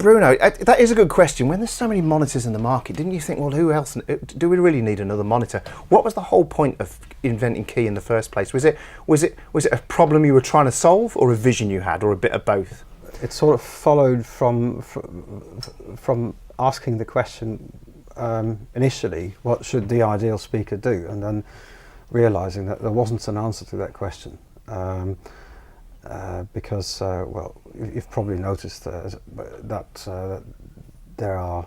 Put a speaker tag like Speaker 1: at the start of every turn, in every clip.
Speaker 1: Bruno, that is a good question. When there's so many monitors in the market, didn't you think, well, who else? Do we really need another monitor? What was the whole point of inventing Kii in the first place? Was it a problem you were trying to solve, or a vision you had, or a bit of both?
Speaker 2: It sort of followed from asking the question initially, what should the ideal speaker do, and then realising that there wasn't an answer to that question. Because, well, you've probably noticed that there are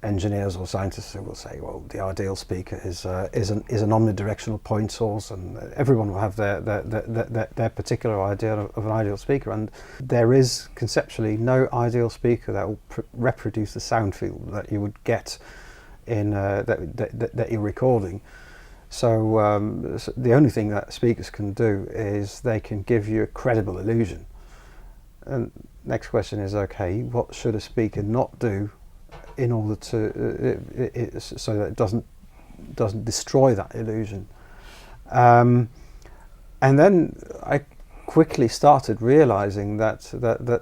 Speaker 2: engineers or scientists who will say, well, the ideal speaker is an omnidirectional point source, and everyone will have their particular idea of an ideal speaker, and there is conceptually no ideal speaker that will reproduce the sound field that you would get in that you're recording. So, so the only thing that speakers can do is they can give you a credible illusion. And next question is, okay, what should a speaker not do in order to so that it doesn't destroy that illusion? And then I quickly started realizing that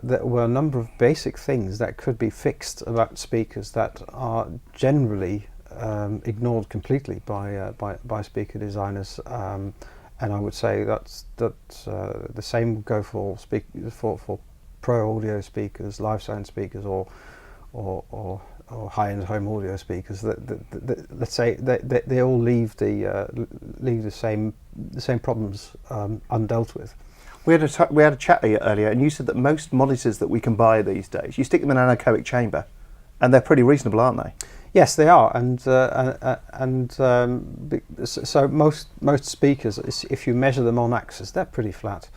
Speaker 2: there were a number of basic things that could be fixed about speakers that are generally ignored completely by speaker designers, and I would say that the same would go for pro audio speakers, live sound speakers, or high-end home audio speakers. Let's say they all leave the same problems undealt with.
Speaker 1: We had a chat earlier, and you said that most monitors that we can buy these days, you stick them in an anechoic chamber, and they're pretty reasonable, aren't they?
Speaker 2: Yes, they are, and so most speakers, if you measure them on axis, they're pretty flat,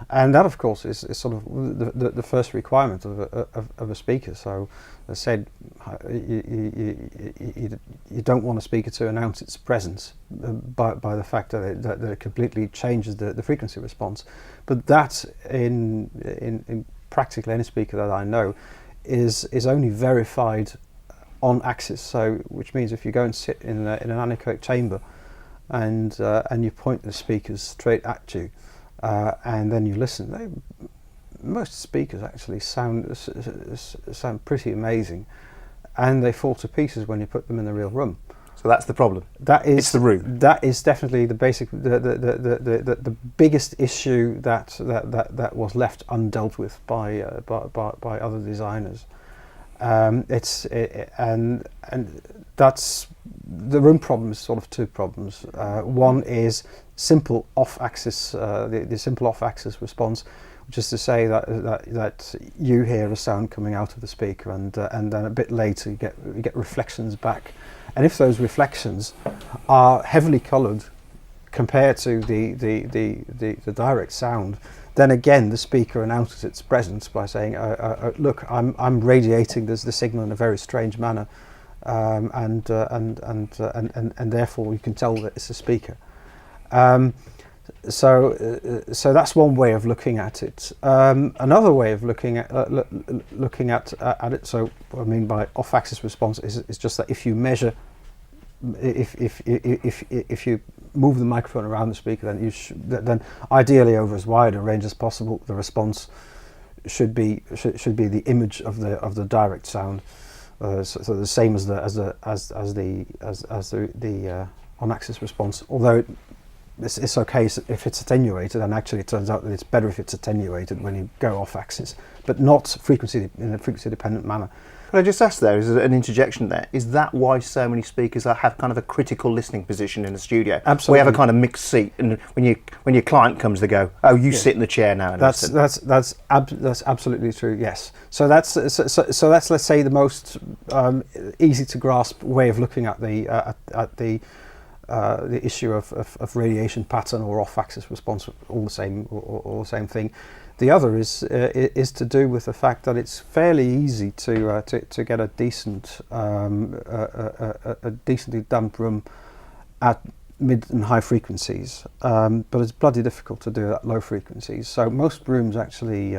Speaker 2: and that, of course, is sort of the first requirement of a speaker. So, as I said, you don't want a speaker to announce its presence by the fact that it completely changes the frequency response, but that in practically any speaker that I know is only verified on axis. So, which means if you go and sit in an anechoic chamber and you point the speakers straight at you, and then you listen, most speakers actually sound pretty amazing, and they fall to pieces when you put them in the real room.
Speaker 1: So that's the problem. It's the room.
Speaker 2: That is definitely the basic, the biggest issue that was left undealt with by other designers. And that's the room problem is sort of two problems. One is simple off-axis, the simple off-axis response, which is to say that you hear a sound coming out of the speaker, and then a bit later you get reflections back, and if those reflections are heavily coloured compared to the direct sound, then again the speaker announces its presence by saying, "Look, I'm radiating the signal in a very strange manner, and therefore you can tell that it's a speaker." So that's one way of looking at it. Another way of looking at it. So what I mean by off-axis response is just that if you measure, if you move the microphone around the speaker, then ideally over as wide a range as possible, the response should be the image of the direct sound. So the same as the on-axis response. Although it's okay if it's attenuated, and actually it turns out that it's better if it's attenuated when you go off-axis, but not in a frequency-dependent manner.
Speaker 1: Can I just ask there, is an interjection there, is that why so many speakers have kind of a critical listening position in the studio?
Speaker 2: Absolutely.
Speaker 1: We have a kind of mixed seat, and when your client comes, they go, "Oh, you sit in the chair now." And
Speaker 2: that's absolutely true. Yes. So that's let's say the most easy to grasp way of looking at the issue of radiation pattern or off-axis response, all the same thing. The other is to do with the fact that it's fairly easy to get a decent a decently damped room at mid and high frequencies, but it's bloody difficult to do at low frequencies. So most rooms actually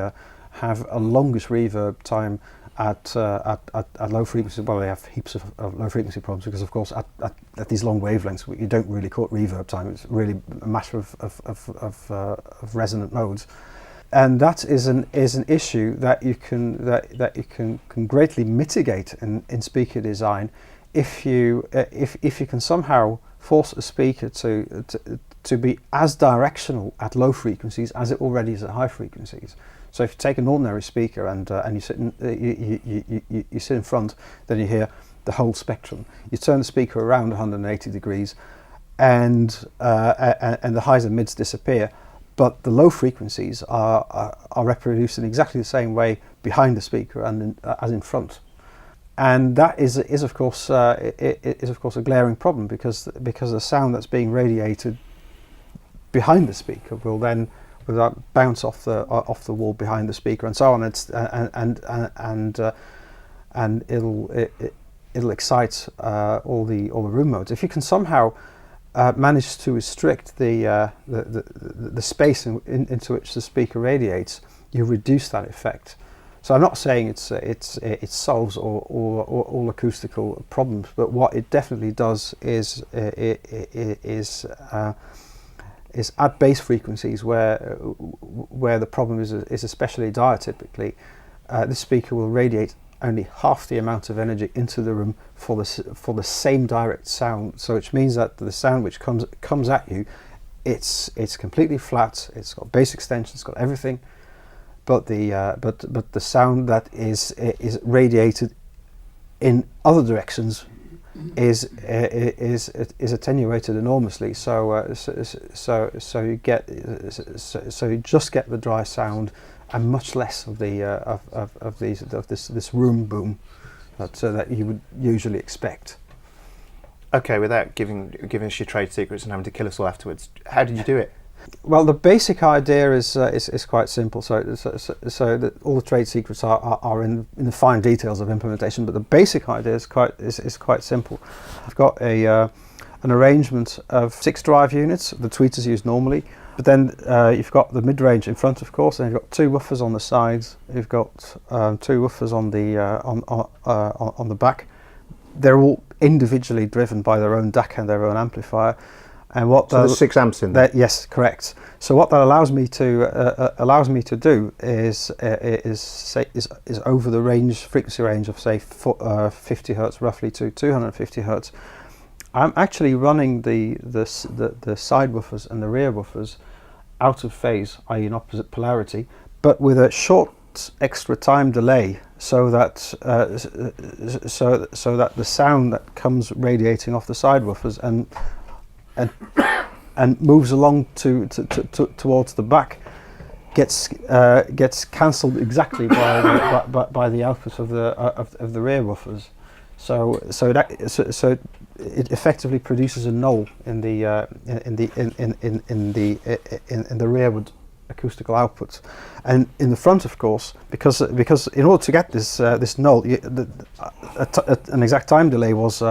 Speaker 2: have a longish reverb time at low frequency. Well, they have heaps of low frequency problems because, of course, at these long wavelengths, you don't really call it reverb time. It's really a matter of resonant modes. and that is an issue that you can greatly mitigate in speaker design if you can somehow force a speaker to be as directional at low frequencies as it already is at high frequencies. So if you take an ordinary speaker and you sit in front, then you hear the whole spectrum. You turn the speaker around 180 degrees, and the highs and mids disappear, but the low frequencies are reproduced in exactly the same way behind the speaker and as in front. And that is of course a glaring problem, because the sound that's being radiated behind the speaker will then bounce off the wall behind the speaker and so on. And it'll excite all the room modes. If you can somehow manage to restrict the space into which the speaker radiates, you reduce that effect. So I'm not saying it solves all acoustical problems, but what it definitely does is at base frequencies where the problem is especially dire typically, this speaker will radiate only half the amount of energy into the room for the same direct sound. So which means that the sound which comes at you, it's completely flat. It's got bass extension. It's got everything, but the sound that is radiated in other directions is attenuated enormously. So you just get the dry sound and much less of this room boom that you would usually expect.
Speaker 1: Okay, without giving us your trade secrets and having to kill us all afterwards, how did you do it?
Speaker 2: Well, the basic idea is quite simple. So that all the trade secrets are in the fine details of implementation, but the basic idea is quite simple. I've got an arrangement of 6 drive units, the tweeters used normally, but then you've got the mid-range in front, of course, and you've got 2 woofers on the sides. You've got 2 woofers on the back. They're all individually driven by their own DAC and their own amplifier. And what
Speaker 1: so there's 6 amps in there.
Speaker 2: Yes, correct. So what that allows me to do is over the frequency range of say 50 hertz roughly to 250 hertz. I'm actually running the side woofers and the rear woofers out of phase, i.e. in opposite polarity, but with a short extra time delay, so that the sound that comes radiating off the side woofers and moves along towards the back gets cancelled exactly by the output of the rear woofers. So it effectively produces a null in the rearward acoustical output, and in the front, of course, because in order to get this null, an exact time delay was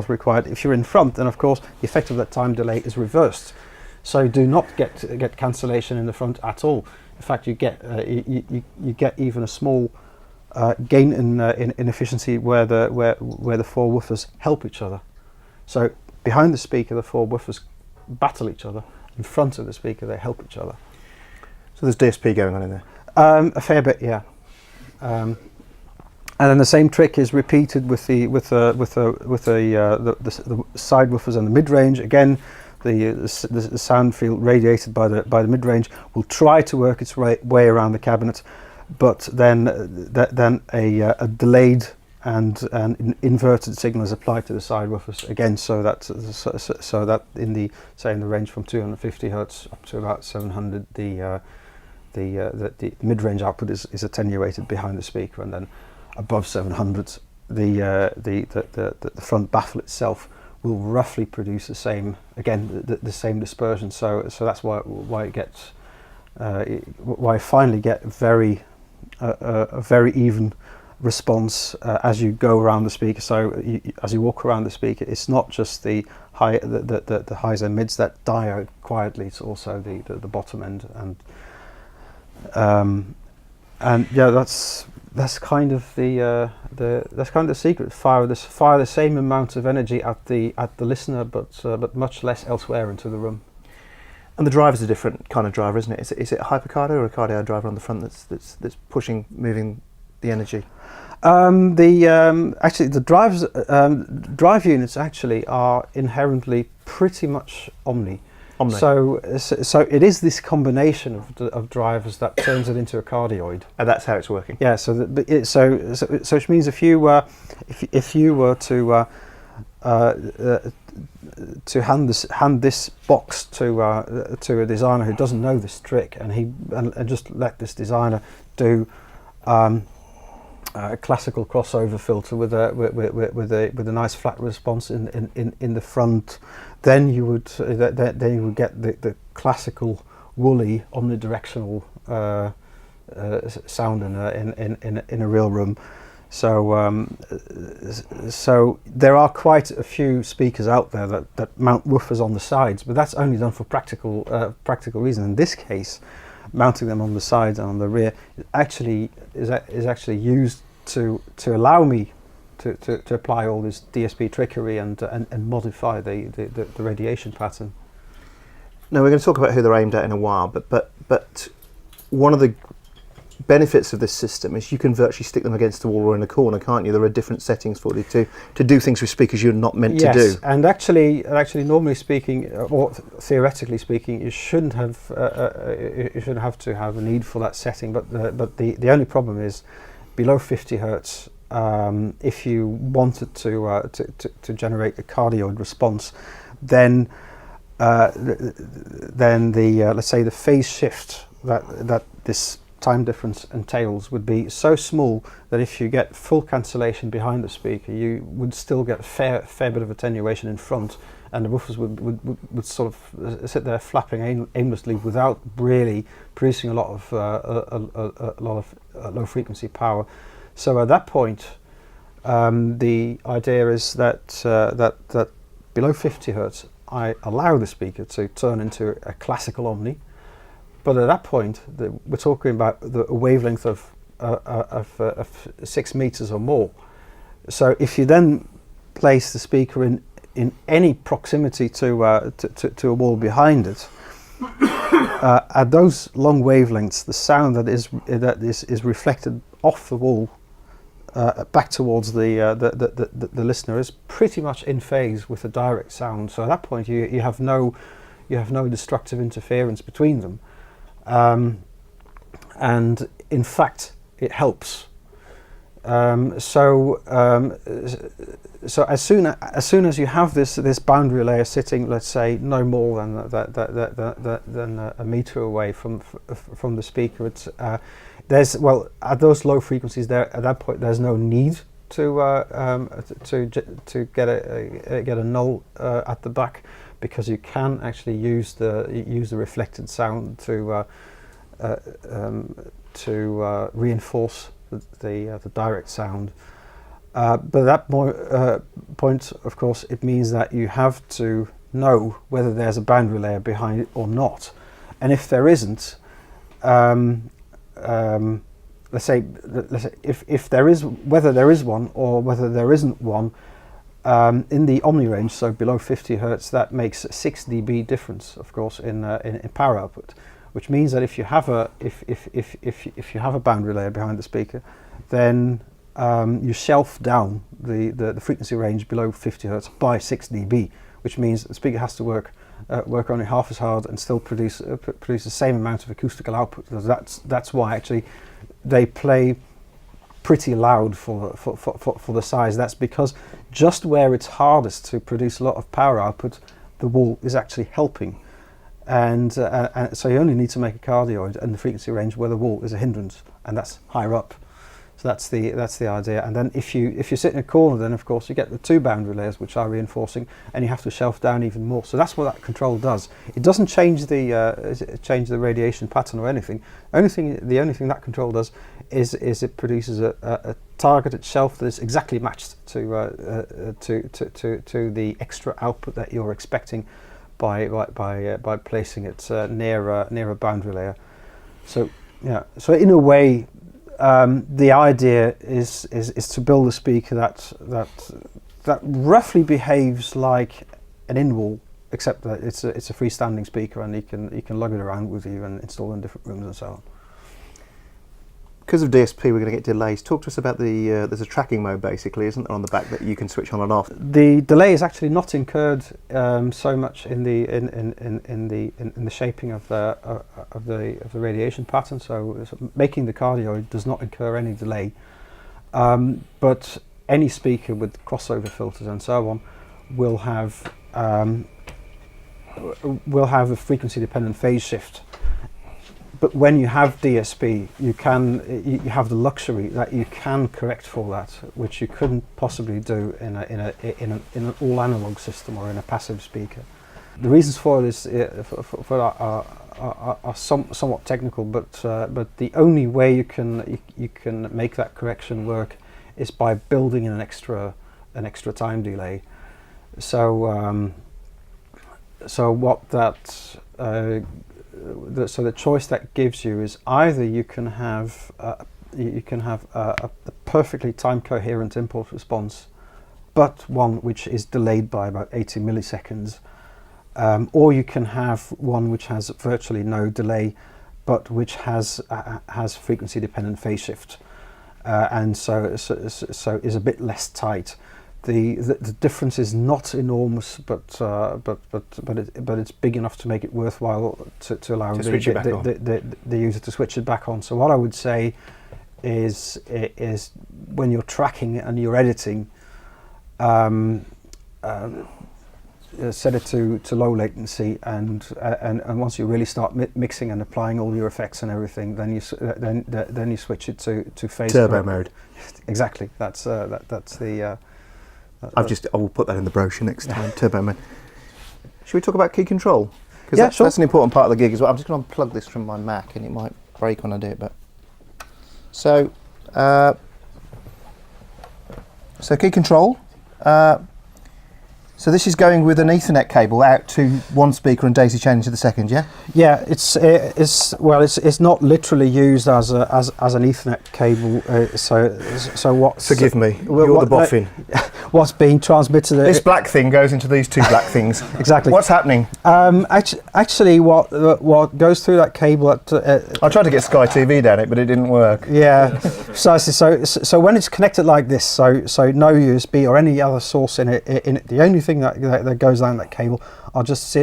Speaker 2: required. If you're in front, then of course the effect of that time delay is reversed. So you do not get cancellation in the front at all. In fact, you get even a small gain in efficiency where the 4 woofers help each other. So behind the speaker, the 4 woofers battle each other. In front of the speaker, they help each other.
Speaker 1: So there's DSP going on in there?
Speaker 2: A fair bit, yeah. And then the same trick is repeated with the side woofers and the mid range. Again, the sound field radiated by the mid range will try to work its way around the cabinet, but then a delayed and an inverted signal is applied to the side woofers again, so that in the range from 250 hertz up to about 700, the mid-range output is attenuated behind the speaker, and then above 700 the front baffle itself will roughly produce the same, again, the same dispersion. So that's why it gets why I finally get a very even response as you go around the speaker. So as you walk around the speaker, it's not just the highs and mids that die out quietly, it's also the bottom end, and yeah, that's kind of the secret. Fire the same amount of energy at the listener, but much less elsewhere into the room.
Speaker 1: And the driver's a different kind of driver, isn't it? Is it a hypercardio or a cardio driver on the front that's pushing, moving the energy?
Speaker 2: Actually the drive units actually are inherently pretty much omni. So it is this combination of drivers that turns it into a cardioid.
Speaker 1: And that's how it's working.
Speaker 2: Yeah. So which means if you were to hand this box to a designer who doesn't know this trick, and just let this designer do a classical crossover filter with a nice flat response in the front, then you would get the classical woolly omnidirectional sound in a real room. So there are quite a few speakers out there that mount woofers on the sides, but that's only done for practical reasons. In this case, mounting them on the sides and on the rear is actually used to allow me to apply all this DSP trickery and modify the radiation pattern.
Speaker 1: Now we're going to talk about who they're aimed at in a while, but one of the benefits of this system is you can virtually stick them against the wall or in a corner, can't you? There are different settings for you to do things with speakers you're not meant to do.
Speaker 2: And actually, normally speaking, or theoretically speaking, you shouldn't have to have a need for that setting. But the only problem is below 50 hertz. If you wanted to generate a cardioid response, then let's say the phase shift that this time difference entails would be so small that if you get full cancellation behind the speaker, you would still get a fair bit of attenuation in front, and the woofers would sort of sit there flapping aimlessly without really producing a lot of low frequency power. So at that point, the idea is that below 50 hertz, I allow the speaker to turn into a classical omni. But at that point, we're talking about a wavelength of 6 meters or more. So if you then place the speaker in any proximity to a wall behind it, at those long wavelengths, the sound that is reflected off the wall back towards the listener is pretty much in phase with the direct sound. So at that point, you have no destructive interference between them. And in fact, it helps. So as soon as you have this boundary layer sitting, let's say, no more than a meter away from the speaker, it's at those low frequencies there, at that point, there's no need to get a null at the back, because you can actually use the reflected sound to reinforce the direct sound. But at that point, of course, it means that you have to know whether there's a boundary layer behind it or not. And if there isn't, let's say if there is, whether there is one or whether there isn't one, in the omni range, so below 50 hertz, that makes 6 dB difference, of course, in power output, which means that if you have a boundary layer behind the speaker, then you shelf down the frequency range below 50 hertz by 6 dB, which means the speaker has to work only half as hard and still produce the same amount of acoustical output. That's why actually they play pretty loud for the size. That's because just where it's hardest to produce a lot of power output, the wall is actually helping, and so you only need to make a cardioid in the frequency range where the wall is a hindrance, and that's higher up. So that's the idea. And then if you sit in a corner, then of course you get the two boundary layers which are reinforcing, and you have to shelf down even more. So that's what that control does. It doesn't change the radiation pattern or anything. The only thing that control does is it produces a targeted shelf that is exactly matched to the extra output that you're expecting by placing it near a boundary layer. So yeah. So in a way, the idea is to build a speaker that roughly behaves like an in-wall except that it's a freestanding speaker, and you can lug it around with you and install in different rooms and so on.
Speaker 1: Because of DSP, we're going to get delays. Talk to us about there's a tracking mode, basically, isn't there, on the back that you can switch on and off?
Speaker 2: The delay is actually not incurred so much in the shaping of the radiation pattern. So making the cardioid does not incur any delay, but any speaker with crossover filters and so on will have a frequency-dependent phase shift. But when you have DSP, you have the luxury that you can correct for that, which you couldn't possibly do in an all analog system or in a passive speaker. The reasons for this are somewhat technical, but the only way you can make that correction work is by building in an extra time delay. So what that so the choice that gives you is either you can have a perfectly time coherent impulse response, but one which is delayed by about 80 milliseconds, or you can have one which has virtually no delay, but which has frequency dependent phase shift, and so is a bit less tight. The difference is not enormous, but it's big enough to make it worthwhile to allow the user to switch it back on. So what I would say is when you're tracking and you're editing, set it to low latency, and once you really start mixing and applying all your effects and everything, then you switch it to phase
Speaker 1: turbo mode.
Speaker 2: Exactly. That's the.
Speaker 1: I will put that in the brochure next time. Turbo mode. Should we talk about key control? Because
Speaker 2: yeah, sure.
Speaker 1: That's an important part of the gig as well. I'm just going to unplug this from my Mac, and it might break when I do it. But so key control. So this is going with an Ethernet cable out to one speaker and daisy chaining to the second, yeah?
Speaker 2: Yeah, it's not literally used as an Ethernet cable. So what?
Speaker 1: Forgive me, you're the boffin.
Speaker 2: What's being transmitted?
Speaker 1: This black thing goes into these two black things.
Speaker 2: Exactly.
Speaker 1: What's happening?
Speaker 2: Actually, what goes through that cable?
Speaker 1: I tried to get Sky TV down it, but it didn't work.
Speaker 2: Yeah, precisely. So when it's connected like this, so no USB or any other source in it. The only thing that goes down that cable are just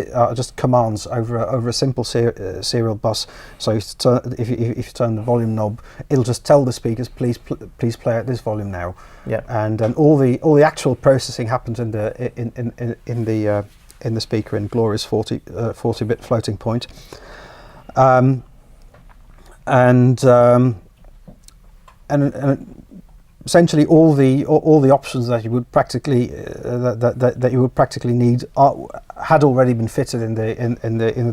Speaker 2: commands over a simple serial bus. So if you turn the volume knob, it'll just tell the speakers, please play at this volume now.
Speaker 1: Yeah.
Speaker 2: And then all the actual processing happens in the speaker in glorious 40-bit floating point. And essentially all the options that you would practically need had already been fitted in the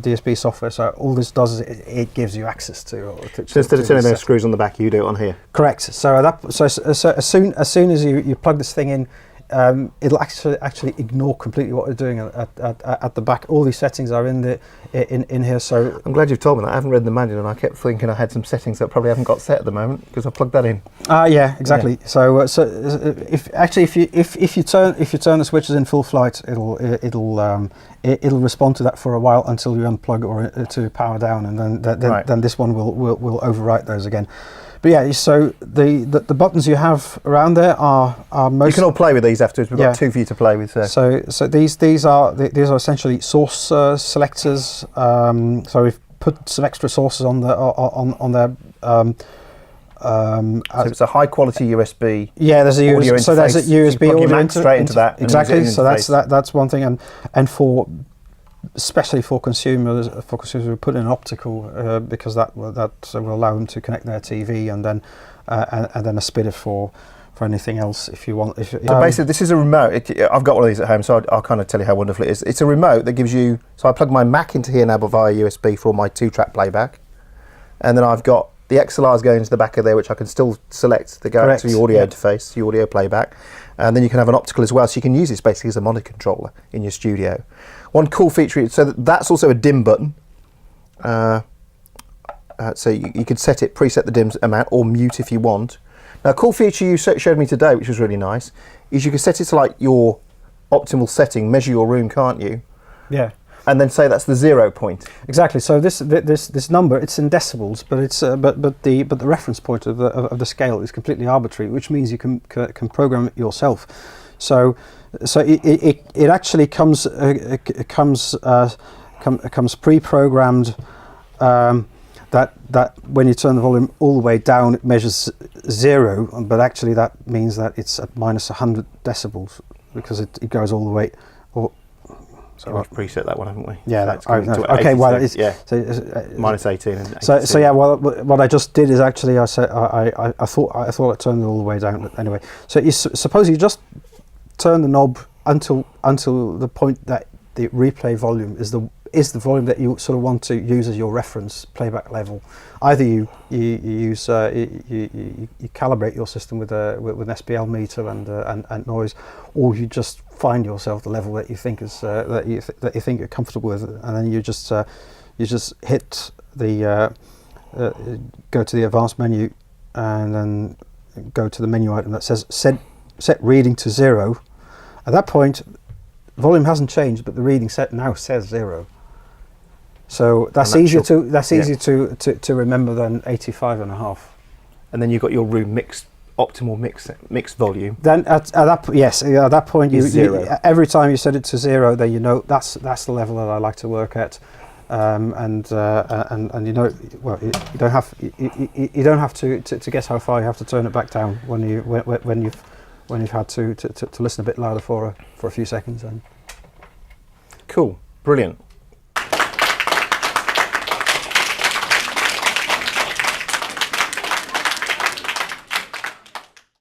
Speaker 2: DSP software. So all this does is it gives you access to.
Speaker 1: So instead of turning those screws on the back, you do it on here.
Speaker 2: Correct. So as soon as you plug this thing in, it'll actually ignore completely what we're doing at the back. All these settings are in here. So
Speaker 1: I'm glad you've told me that. I haven't read the manual, and I kept thinking I had some settings that probably haven't got set at the moment because I plugged that in.
Speaker 2: Yeah, exactly. Yeah. So if you turn the switches in full flight, it'll respond to that for a while until you unplug or to power down, and then this one will overwrite those again. But yeah, so the buttons you have around there are most.
Speaker 1: You can all play with these afterwards. We've got two for you to play with.
Speaker 2: So these are essentially source selectors. So we've put some extra sources on there.
Speaker 1: So it's a high quality USB.
Speaker 2: Yeah, there's a USB. So there's a USB audio
Speaker 1: straight into that.
Speaker 2: Exactly. So that's one thing, and especially for consumers who put in an optical, because that will allow them to connect their TV and then a splitter for anything else if you want. So
Speaker 1: basically, this is a remote. I've got one of these at home, so I'll kind of tell you how wonderful it is. It's a remote that gives you. So I plug my Mac into here now via USB for my 2-track playback, and then I've got the XLRs going into the back of there, which I can still select to go out to the audio interface, the audio playback, and then you can have an optical as well. So you can use this basically as a monitor controller in your studio. One cool feature, so that's also a dim button. So you could preset the dim amount or mute if you want. Now, a cool feature you showed me today, which was really nice, is you can set it to like your optimal setting, measure your room, can't you?
Speaker 2: Yeah.
Speaker 1: And then say that's the 0 point.
Speaker 2: Exactly. So this number, it's in decibels, but it's but the reference point of the scale is completely arbitrary, which means you can program it yourself. So it actually comes pre-programmed. That when you turn the volume all the way down, it measures 0, but actually that means that it's at minus 100 decibels because it goes all the way.
Speaker 1: So we've preset that one, haven't we?
Speaker 2: Yeah.
Speaker 1: So
Speaker 2: okay. Well, it's
Speaker 1: so, minus 18 and 82.
Speaker 2: So yeah. Well, what I just did is actually I said I thought I turned it all the way down. But anyway, so suppose you just turn the knob until the point that the replay volume is the volume that you sort of want to use as your reference playback level. Either you use you calibrate your system with an SPL meter and noise, or you just find yourself the level that you think is that you think you're comfortable with, and then you just hit the go to the advanced menu, and then go to the menu item that says set reading to 0. At that point, volume hasn't changed, but the reading set now says 0. So that's easier to remember than 85.5.
Speaker 1: And then you've got your room optimal mix volume.
Speaker 2: Then at that point
Speaker 1: you
Speaker 2: every time you set it to 0, then you know that's the level that I like to work at, and you know, well, you don't have to guess how far you have to turn it back down when you've had to listen a bit louder for a few seconds. And
Speaker 1: cool, brilliant.